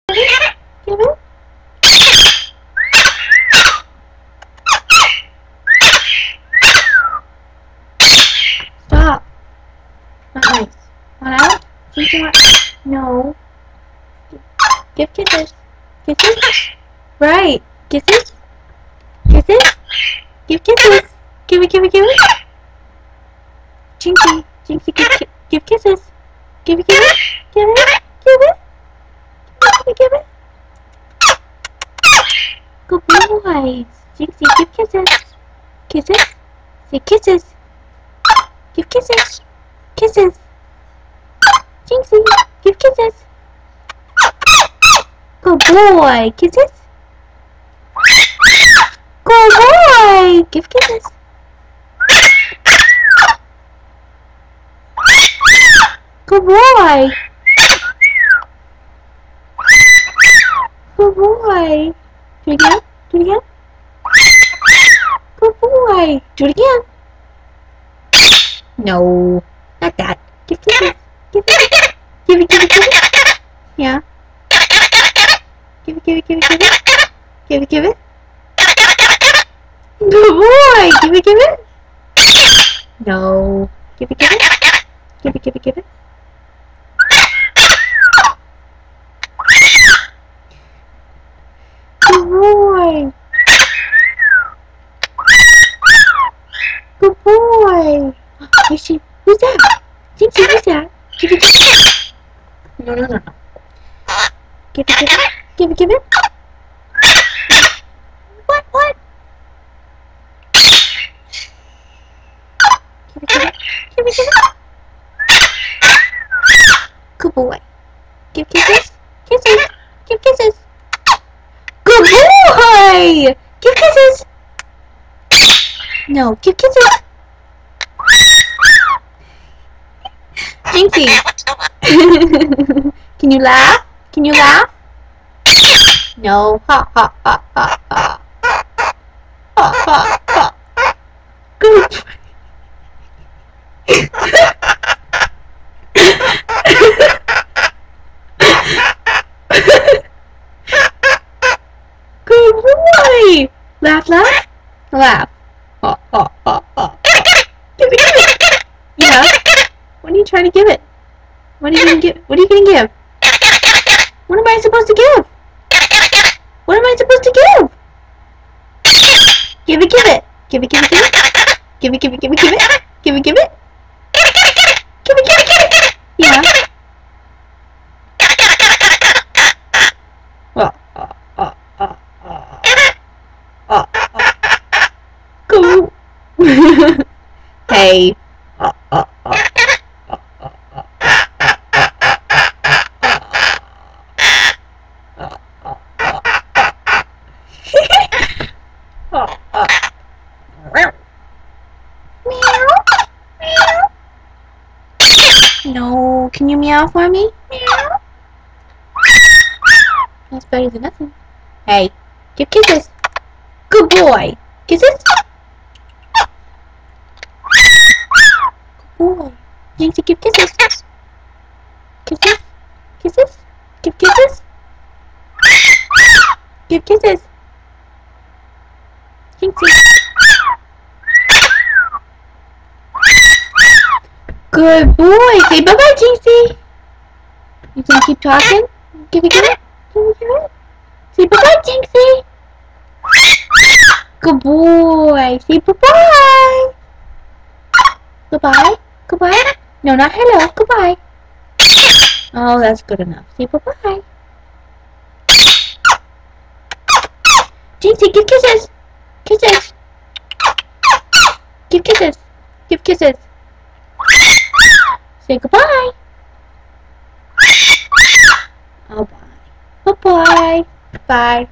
Give it. Stop. Not nice. Want out? Think you want? No. Give kisses. Kisses? Right. Kisses? Kisses? Give kisses. Give it, give it, give it. Jinky. Jinky, give kisses. Give it, give it. Give it. Give it. Give it, give it. Good boys. Jinxie, give kisses. Kisses? Say kisses. Give kisses. Kisses. Jinxie, give kisses. Good boy. Kisses. Good boy. Give kisses. Good boy. Good boy. Do it again. Do it again. Good boy. Do it again. No, not that. Give kisses. Give it. Give it, give it, give it. Yeah. Give it, give it, give it, give it. Give it, give it. Good boy. Give it, give it. No. Give it, give it. Give it, give it, give it. Good boy. Good boy. Where's she? Who's that? Jinxie, who's that? Give it, give it. No, no, no, no. Give it, give it. Give it, give it. What, what? Give it, give it. Give it, give it. Good boy. Give kisses. Kisses. Give kisses. Good boy! Give kisses! No, give kisses! Jinxie! Can you laugh? Can you laugh? No. Ha ha ha ha ha. Ha ha ha. Good. Good boy! Laugh, laugh, laugh. Ha ha ha ha. Give it, give it. Yeah. What are you trying to give it? What are you gonna give? What are you gonna give? What am I supposed to give? What am I supposed to give? Give it, give it. Give it, give it, give it. Give it, give it, give it, give it. Give it, give it. Give it, give it, give it. Yeah. Go. Hey. No, can you meow for me? Meow. That's better than nothing. Hey, give kisses. Good boy. Kisses. Good boy. Jinxie, give kisses. Kisses. Kisses. Give kisses. Give kisses. Jinxie. Good boy. Say bye-bye, Jinxie. You can keep talking. Give it, give it. Give it, give it. Say bye-bye, Jinxie. Good boy. Say bye-bye. Goodbye. Goodbye. No, not hello. Goodbye. Oh, that's good enough. Say bye-bye. Jinxie, give kisses. Kisses. Give kisses. Give kisses. Say goodbye. Oh, bye. Bye-bye. Bye.